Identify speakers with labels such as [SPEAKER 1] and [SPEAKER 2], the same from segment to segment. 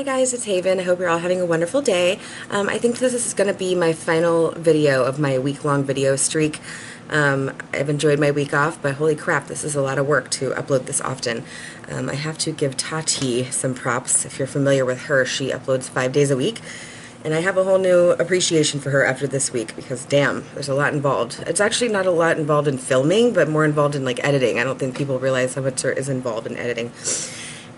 [SPEAKER 1] Hi guys, it's Haven. I hope you're all having a wonderful day. I think this is going to be my final video of my week-long video streak. I've enjoyed my week off, but holy crap, this is a lot of work to upload this often. I have to give Tati some props. If you're familiar with her, she uploads 5 days a week. And I have a whole new appreciation for her after this week because, damn, there's a lot involved. It's actually not a lot involved in filming, but more involved in, like, editing. I don't think people realize how much there is involved in editing.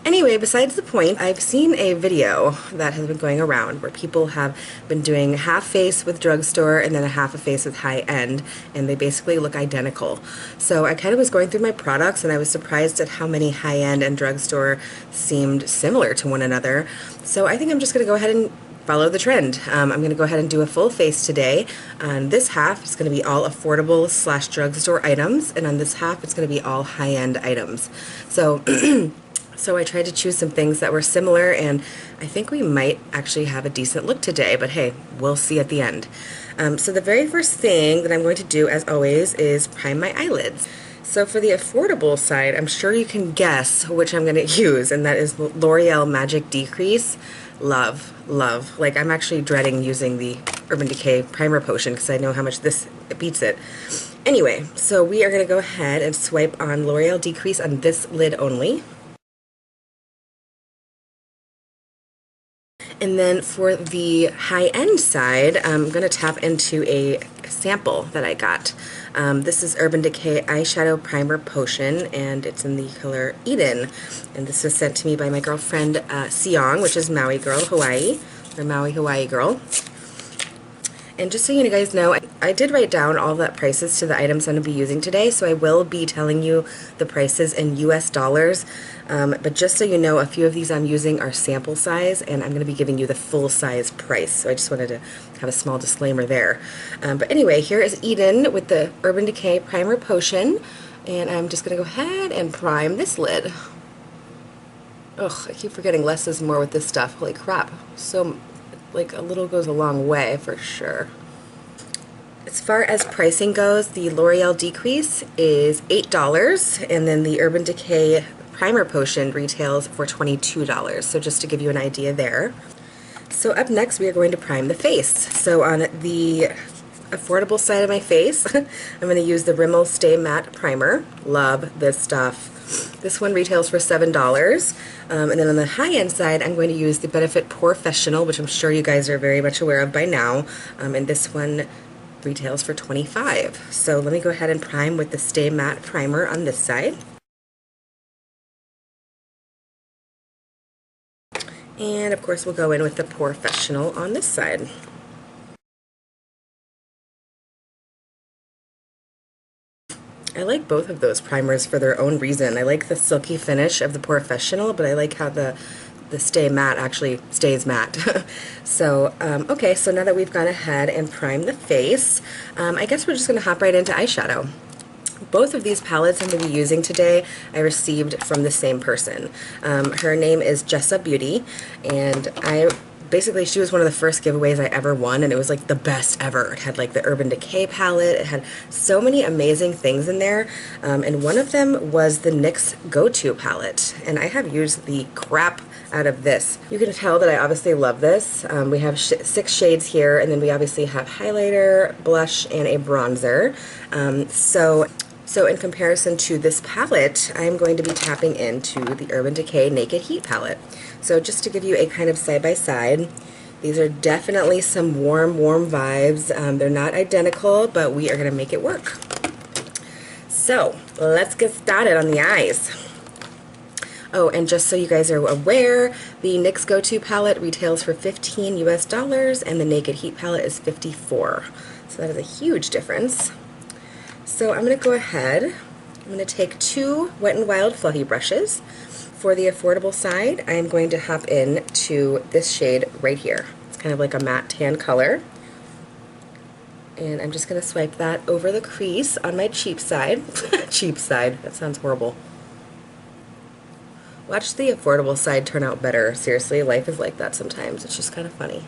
[SPEAKER 1] Anyway, besides the point, I've seen a video that has been going around where people have been doing half face with drugstore and then a half a face with high-end, and they basically look identical. So I kind of was going through my products and I was surprised at how many high-end and drugstore seemed similar to one another. So I think I'm just going to go ahead and follow the trend. I'm going to go ahead and do a full face today. On this half, it's going to be all affordable / drugstore items, and on this half, it's going to be all high-end items. So So I tried to choose some things that were similar, and I think we might actually have a decent look today, but hey, we'll see at the end. So the very first thing that I'm going to do, as always, is prime my eyelids. So for the affordable side, I'm sure you can guess which I'm going to use, and that is L'Oreal Magic Decrease. Love, love. Like, I'm actually dreading using the Urban Decay Primer Potion because I know how much this beats it. Anyway, so we are going to go ahead and swipe on L'Oreal Decrease on this lid only. And then for the high-end side, I'm going to tap into a sample that I got. This is Urban Decay Eyeshadow Primer Potion, and it's in the color Eden. And this was sent to me by my girlfriend, Siong, which is Maui Girl, Hawaii, or Maui, Hawaii Girl. And just so you guys know, I did write down all the prices to the items I'm going to be using today, so I will be telling you the prices in US dollars. But just so you know, a few of these I'm using are sample size, and I'm going to be giving you the full size price. So I just wanted to have a small disclaimer there. But anyway, here is Eden with the Urban Decay Primer Potion, and I'm just going to go ahead and prime this lid. Ugh, I keep forgetting less is more with this stuff. Holy crap. So, like, a little goes a long way for sure. As far as pricing goes, the L'Oreal Decrease is $8, and then the Urban Decay Primer Potion retails for $22, so just to give you an idea there. So up next we are going to prime the face. So on the affordable side of my face, I'm going to use the Rimmel Stay Matte Primer. Love this stuff. This one retails for $7. And then on the high-end side, I'm going to use the Benefit Porefessional, which I'm sure you guys are very much aware of by now. And this one retails for $25. So let me go ahead and prime with the Stay Matte Primer on this side. And of course we'll go in with the Porefessional on this side. I like both of those primers for their own reason. I like the silky finish of the Porefessional, but I like how the Stay Matte actually stays matte. So, okay, so now that we've gone ahead and primed the face, I guess we're just going to hop right into eyeshadow. Both of these palettes I'm going to be using today I received from the same person. Her name is Jessa Beauty, and basically she was one of the first giveaways I ever won, and it was like the best ever. It had like the Urban Decay palette, it had so many amazing things in there, and one of them was the NYX Go-To Palette, and I have used the crap out of this. You can tell that I obviously love this. We have 6 shades here, and then we obviously have highlighter, blush, and a bronzer. So in comparison to this palette, I'm going to be tapping into the Urban Decay Naked Heat palette. So just to give you a kind of side-by-side, these are definitely some warm vibes. They're not identical, but we are going to make it work. So let's get started on the eyes. Oh, and just so you guys are aware, the NYX Go-To palette retails for $15 US, and the Naked Heat palette is $54. So that is a huge difference. So I'm going to go ahead, I'm going to take 2 Wet n Wild fluffy brushes. For the affordable side, I'm going to hop in to this shade right here. It's kind of like a matte tan color. And I'm just going to swipe that over the crease on my cheap side. Cheap side, that sounds horrible. Watch the affordable side turn out better. Seriously, life is like that sometimes. It's just kind of funny.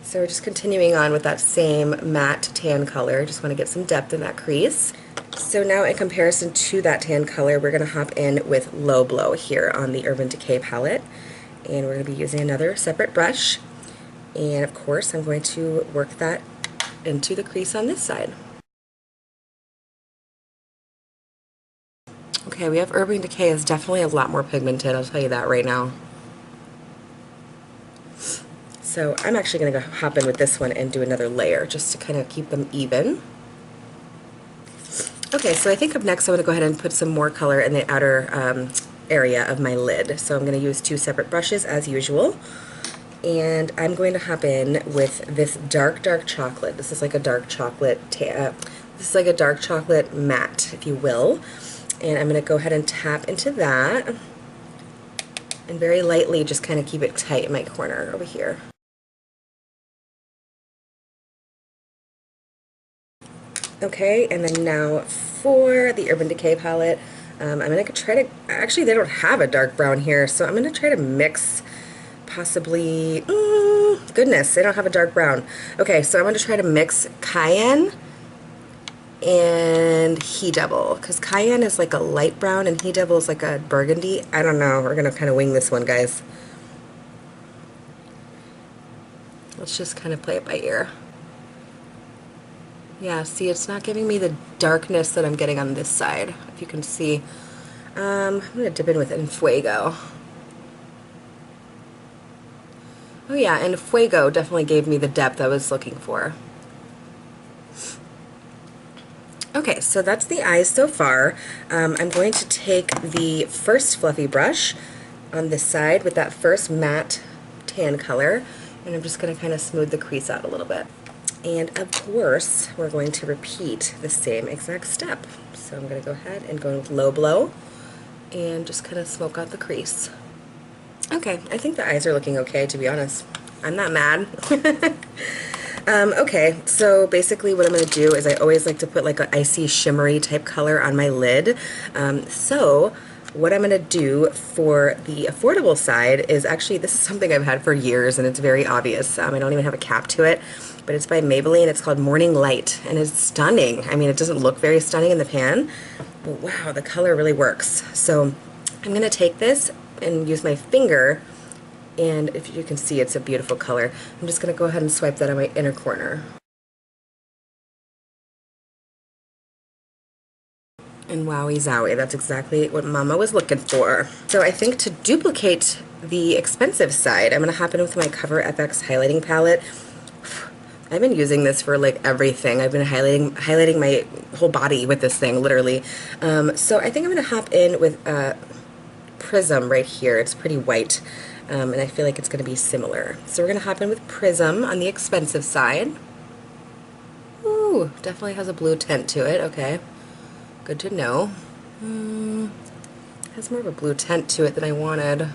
[SPEAKER 1] So So we're just continuing on with that same matte tan color. Just want to get some depth in that crease. So now in comparison to that tan color, we're going to hop in with Low Blow here on the Urban Decay palette. And we're going to be using another separate brush. And of course, I'm going to work that into the crease on this side. Okay, we have Urban Decay is definitely a lot more pigmented, I'll tell you that right now. So I'm actually going to go hop in with this one and do another layer just to kind of keep them even. Okay, so I think up next I'm going to go ahead and put some more color in the outer area of my lid. So I'm going to use two separate brushes as usual. And I'm going to hop in with this dark chocolate. This is like a dark chocolate, this is like a dark chocolate matte, if you will. And I'm going to go ahead and tap into that. And very lightly just kind of keep it tight in my corner over here. Okay, and then now for the Urban Decay palette, I'm going to try to, actually they don't have a dark brown here, so I'm going to try to mix possibly, goodness, they don't have a dark brown. Okay, so I'm going to try to mix Cayenne and He Devil, because Cayenne is like a light brown and He Devil is like a burgundy. I don't know, we're going to kind of wing this one, guys. Let's just kind of play it by ear. Yeah, see, it's not giving me the darkness that I'm getting on this side, if you can see. I'm going to dip in with Fuego. Oh yeah, and Fuego definitely gave me the depth I was looking for. Okay, so that's the eyes so far. I'm going to take the first fluffy brush on this side with that first matte tan color, and I'm just going to kind of smooth the crease out a little bit. And of course, we're going to repeat the same exact step. So I'm going to go ahead and go with Low Blow and just kind of smoke out the crease. Okay, I think the eyes are looking okay, to be honest. I'm not mad. Okay, so basically what I'm going to do is I always like to put like an icy shimmery type color on my lid. So what I'm going to do for the affordable side is actually, this is something I've had for years and it's very obvious. I don't even have a cap to it, but it's by Maybelline. It's called Morning Light and it's stunning. I mean, it doesn't look very stunning in the pan, but wow, the color really works. So I'm going to take this and use my finger, and if you can see, it's a beautiful color. I'm just going to go ahead and swipe that on my inner corner. And wowie zowie, that's exactly what Mama was looking for. So I think to duplicate the expensive side, I'm going to hop in with my Cover FX highlighting palette. I've been using this for like everything. I've been highlighting my whole body with this thing, literally. So I think I'm going to hop in with Prism right here. It's pretty white, and I feel like it's going to be similar. So we're going to hop in with Prism on the expensive side. Ooh, definitely has a blue tint to it. Okay. Good to know. Has more of a blue tint to it than I wanted.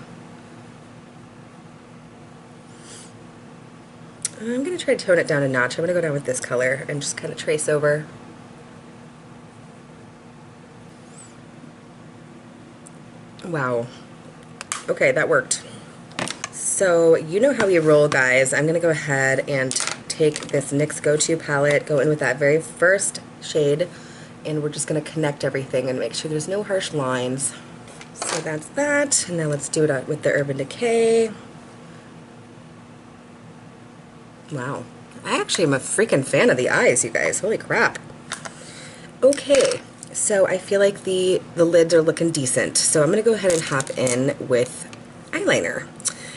[SPEAKER 1] I'm going to try to tone it down a notch. I'm going to go down with this color and just kind of trace over. Wow. Okay, that worked. So you know how we roll, guys. I'm going to go ahead and take this NYX Go-To palette, go in with that very first shade, and we're just going to connect everything and make sure there's no harsh lines. So that's that. And now let's do it with the Urban Decay. Wow. I actually am a freaking fan of the eyes, you guys. Holy crap. Okay. So I feel like the lids are looking decent. So I'm going to go ahead and hop in with eyeliner.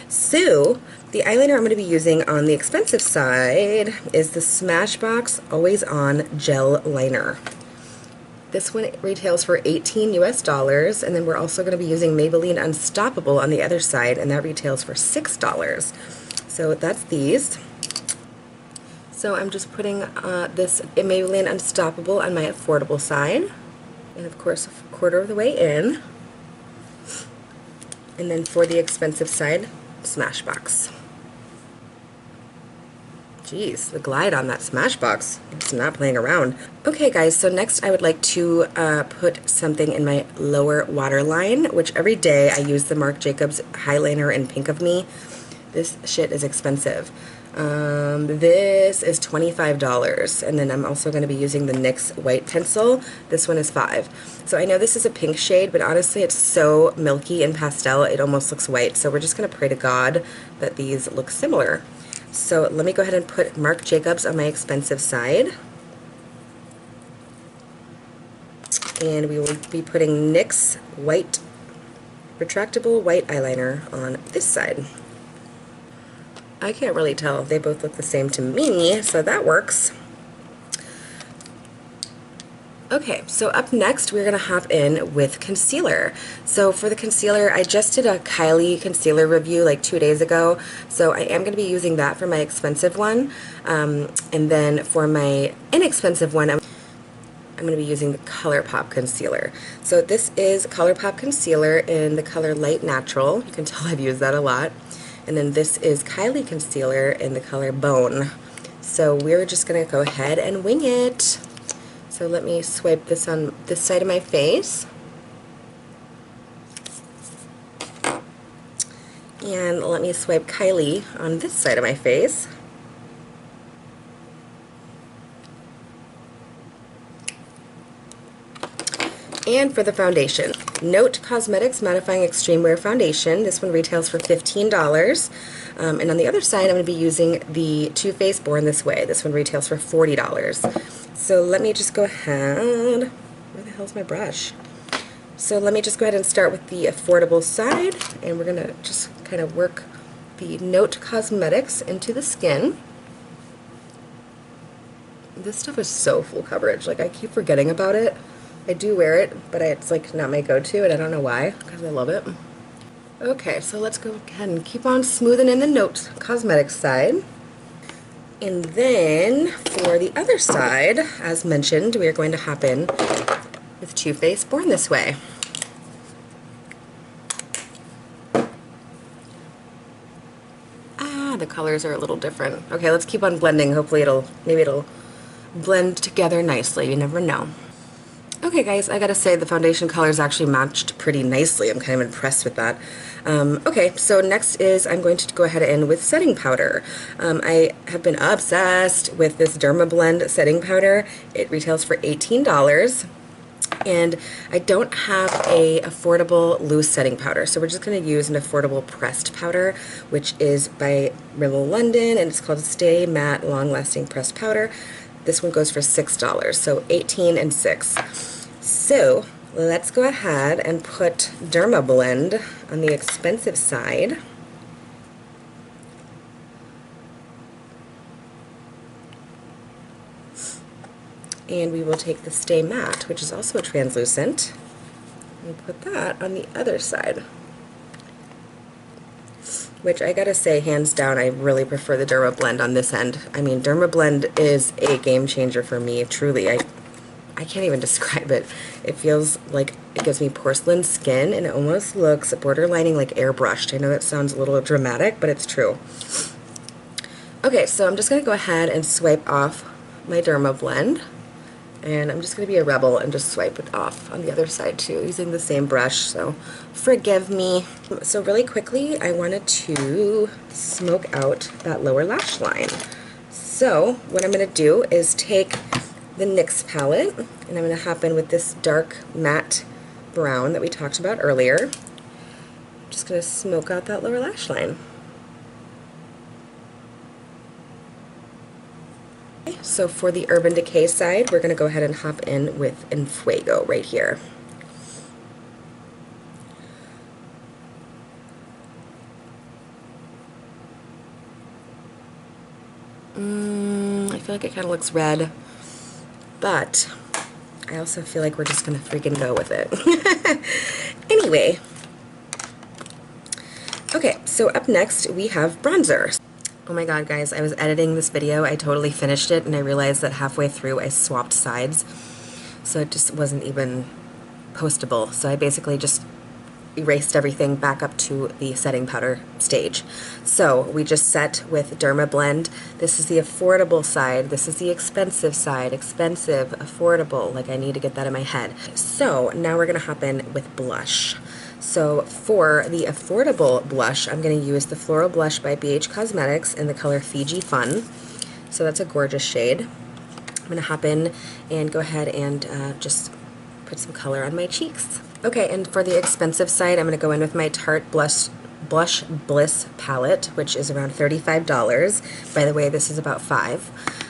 [SPEAKER 1] So the eyeliner I'm going to be using on the expensive side is the Smashbox Always On Gel Liner. This one retails for $18 US, and then we're also going to be using Maybelline Unstoppable on the other side, and that retails for $6. So that's these. So I'm just putting this Maybelline Unstoppable on my affordable side, and of course a quarter of the way in. And then for the expensive side, Smashbox. Jeez, the glide on that Smashbox. It's not playing around. Okay guys, so next I would like to put something in my lower waterline, which every day I use the Marc Jacobs Highliner in Pink of Me. This shit is expensive. This is $25, and then I'm also going to be using the NYX White Pencil. This one is $5. So I know this is a pink shade, but honestly it's so milky and pastel it almost looks white. So we're just going to pray to God that these look similar. So let me go ahead and put Marc Jacobs on my expensive side. And we will be putting NYX White Retractable White Eyeliner on this side. I can't really tell. They both look the same to me, so that works. Okay, so up next we're going to hop in with concealer. So for the concealer, I just did a Kylie Concealer review like 2 days ago, so I am going to be using that for my expensive one. And then for my inexpensive one, I'm going to be using the Colourpop Concealer. So this is Colourpop Concealer in the color Light Natural. You can tell I've used that a lot. And then this is Kylie Concealer in the color Bone. So we're just going to go ahead and wing it. So let me swipe this on this side of my face. And let me swipe Kylie on this side of my face. And for the foundation, Note Cosmetics Mattifying Extreme Wear Foundation. This one retails for $15. And on the other side, I'm going to be using the Too Faced Born This Way. This one retails for $40. So let me just go ahead. Where the hell's my brush? So let me just go ahead and start with the affordable side. And we're going to just kind of work the Note Cosmetics into the skin. This stuff is so full coverage. Like, I keep forgetting about it. I do wear it, but it's like not my go-to, and I don't know why, because I love it. Okay, so let's go ahead and keep on smoothing in the Note Cosmetics side. And then for the other side, as mentioned, we are going to hop in with Too Faced Born This Way. Ah, the colors are a little different. Okay, let's keep on blending. Hopefully maybe it'll blend together nicely. You never know. Okay guys, I gotta say the foundation colors actually matched pretty nicely. I'm kind of impressed with that. Okay, so next is I'm going to go ahead and with setting powder. I have been obsessed with this Derma Blend setting powder. It retails for $18. And I don't have a affordable loose setting powder, so we're just going to use an affordable pressed powder, which is by Rimmel London, and it's called Stay Matte Long Lasting Pressed Powder. This one goes for $6, so 18 and 6. So let's go ahead and put Derma Blend on the expensive side. And we will take the Stay Matte, which is also translucent, and put that on the other side. Which I gotta say, hands down, I really prefer the Derma Blend on this end. I mean, Derma Blend is a game changer for me, truly. I can't even describe it. It feels like it gives me porcelain skin, and it almost looks borderlining like airbrushed. I know that sounds a little dramatic, but it's true. Okay, so I'm just gonna go ahead and swipe off my Derma Blend. And I'm just going to be a rebel and just swipe it off on the other side too, using the same brush, so forgive me. So really quickly, I wanted to smoke out that lower lash line. So what I'm going to do is take the NYX palette, and I'm going to hop in with this dark matte brown that we talked about earlier. I'm just going to smoke out that lower lash line. So for the Urban Decay side, we're going to go ahead and hop in with Enfuego right here. I feel like it kind of looks red, but I also feel like we're just going to freaking go with it. Anyway. Okay, so up next we have bronzer. Oh my god, guys, I was editing this video, I totally finished it, and I realized that halfway through I swapped sides, so it just wasn't even postable. So I basically just erased everything back up to the setting powder stage. So we just set with Derma Blend. This is the affordable side, this is the expensive side. Expensive, affordable, like I need to get that in my head. So now we're going to hop in with blush. So for the affordable blush, I'm going to use the Floral Blush by BH Cosmetics in the color Fiji Fun. So that's a gorgeous shade. I'm going to hop in and go ahead and just put some color on my cheeks. Okay, and for the expensive side, I'm going to go in with my Tarte Blush Bliss palette, which is around $35. By the way, this is about $5.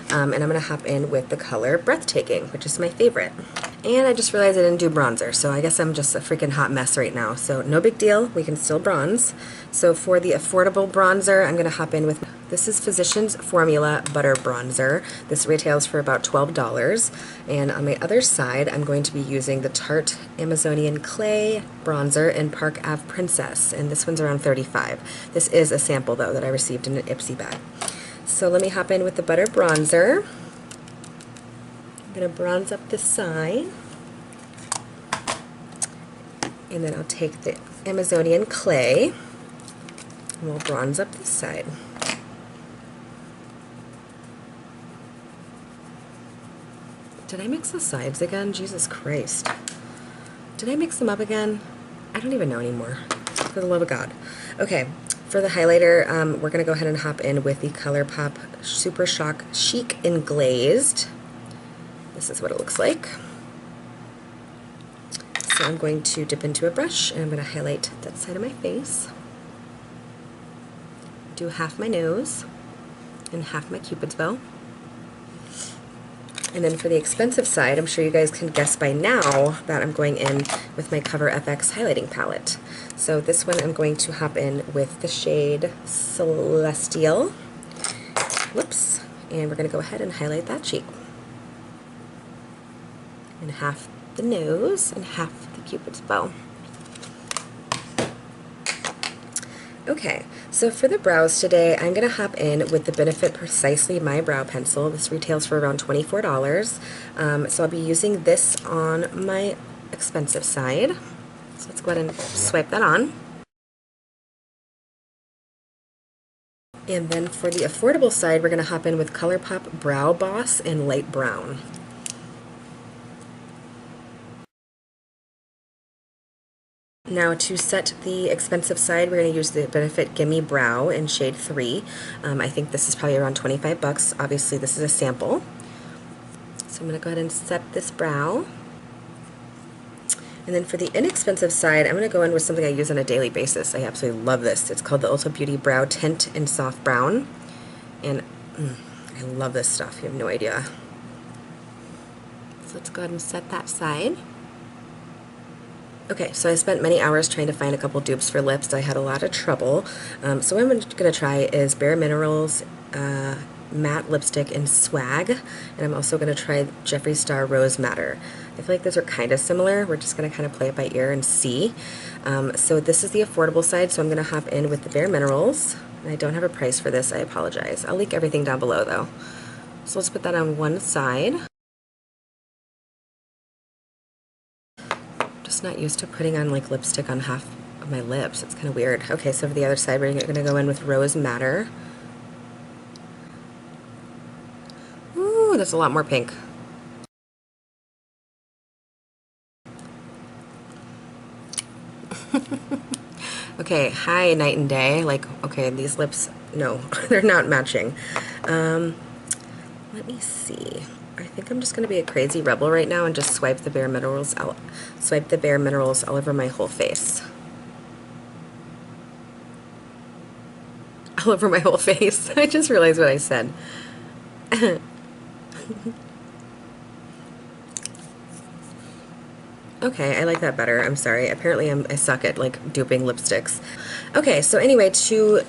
[SPEAKER 1] And I'm going to hop in with the color Breathtaking, which is my favorite. And I just realized I didn't do bronzer, so I guess I'm just a freaking hot mess right now. So no big deal, we can still bronze. So for the affordable bronzer, I'm going to hop in with, this is Physicians Formula Butter Bronzer. This retails for about $12. And on my other side, I'm going to be using the Tarte Amazonian Clay Bronzer in Park Ave Princess. And this one's around $35. This is a sample, though, that I received in an Ipsy bag. So let me hop in with the Butter Bronzer. I'm going to bronze up this side. And then I'll take the Amazonian Clay and we'll bronze up this side. Did I mix the sides again? Jesus Christ. Did I mix them up again? I don't even know anymore, for the love of God. Okay, for the highlighter, we're going to go ahead and hop in with the Colourpop Super Shock Chic and Glazed. This is what it looks like. So I'm going to dip into a brush and I'm going to highlight that side of my face. Do half my nose and half my Cupid's bow. And then for the expensive side, I'm sure you guys can guess by now that I'm going in with my Cover FX highlighting palette. So this one I'm going to hop in with the shade Celestial. Whoops. And we're going to go ahead and highlight that cheek. And half the nose and half the Cupid's bow. Okay, so for the brows today, I'm going to hop in with the Benefit Precisely My Brow Pencil. This retails for around $24. So I'll be using this on my expensive side. So let's go ahead and swipe that on. And then for the affordable side, we're going to hop in with Colourpop Brow Boss in light brown. Now to set the expensive side, we're going to use the Benefit Gimme Brow in shade 3. I think this is probably around $25. Obviously this is a sample. So I'm going to go ahead and set this brow. And then for the inexpensive side, I'm going to go in with something I use on a daily basis. I absolutely love this. It's called the Ulta Beauty Brow Tint in Soft Brown. And I love this stuff. You have no idea. So let's go ahead and set that side. Okay, so I spent many hours trying to find a couple dupes for lips. I had a lot of trouble. So what I'm going to try is Bare Minerals Matte Lipstick in Swag. And I'm also going to try Jeffree Star Rose Matter. I feel like those are kind of similar. We're just going to kind of play it by ear and see. So this is the affordable side, so I'm going to hop in with the Bare Minerals. And I don't have a price for this, I apologize. I'll link everything down below though. So let's put that on one side. Just not used to putting on like lipstick on half of my lips. It's kind of weird. Okay, so for the other side, we're going to go in with Rose Matter. Ooh, that's a lot more pink. Okay, hi, night and day. Like, okay, these lips, no, they're not matching. Let me see. I think I'm just going to be a crazy rebel right now and just swipe the Bare Minerals all over my whole face. All over my whole face. I just realized what I said. Okay, I like that better. I'm sorry. Apparently I suck at like duping lipsticks. Okay, so anyway, to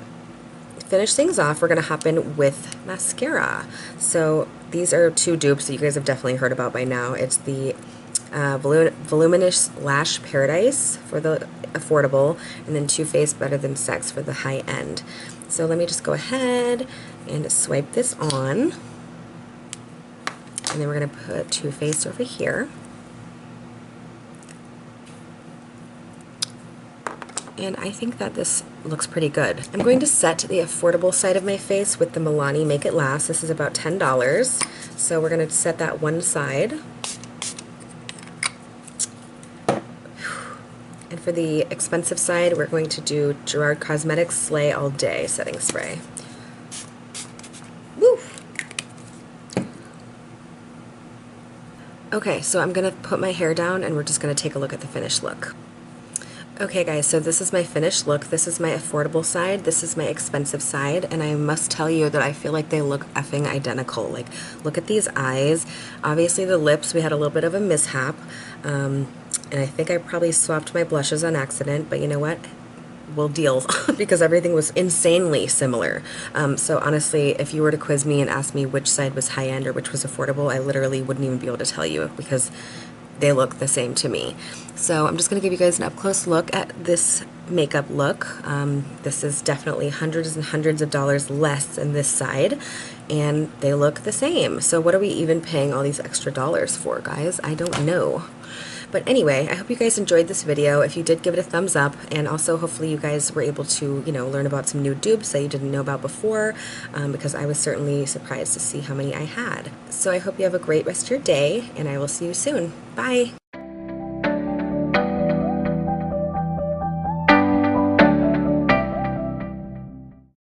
[SPEAKER 1] finish things off, we're going to hop in with mascara. So these are two dupes that you guys have definitely heard about by now. It's the Voluminous Lash Paradise for the affordable, and then Too Faced Better Than Sex for the high end. So let me just go ahead and swipe this on. And then we're going to put Too Faced over here. And I think that this looks pretty good. I'm going to set the affordable side of my face with the Milani Make It Last. This is about $10. So we're going to set that one side. And for the expensive side, we're going to do Gerard Cosmetics Slay All Day Setting Spray. Woo! Okay, so I'm going to put my hair down and we're just going to take a look at the finished look. Okay guys, so this is my finished look. This is my affordable side, this is my expensive side, and I must tell you that I feel like they look effing identical. Like, look at these eyes. Obviously the lips, we had a little bit of a mishap, and I think I probably swapped my blushes on accident, but you know what? We'll deal because everything was insanely similar. So honestly, if you were to quiz me and ask me which side was high-end or which was affordable, I literally wouldn't even be able to tell you because they look the same to me. So I'm just going to give you guys an up-close look at this makeup look. This is definitely hundreds and hundreds of dollars less than this side, and they look the same. So what are we even paying all these extra dollars for, guys? I don't know. But anyway, I hope you guys enjoyed this video. If you did, give it a thumbs up, and also hopefully you guys were able to, you know, learn about some new dupes that you didn't know about before, because I was certainly surprised to see how many I had. So I hope you have a great rest of your day, and I will see you soon. Bye!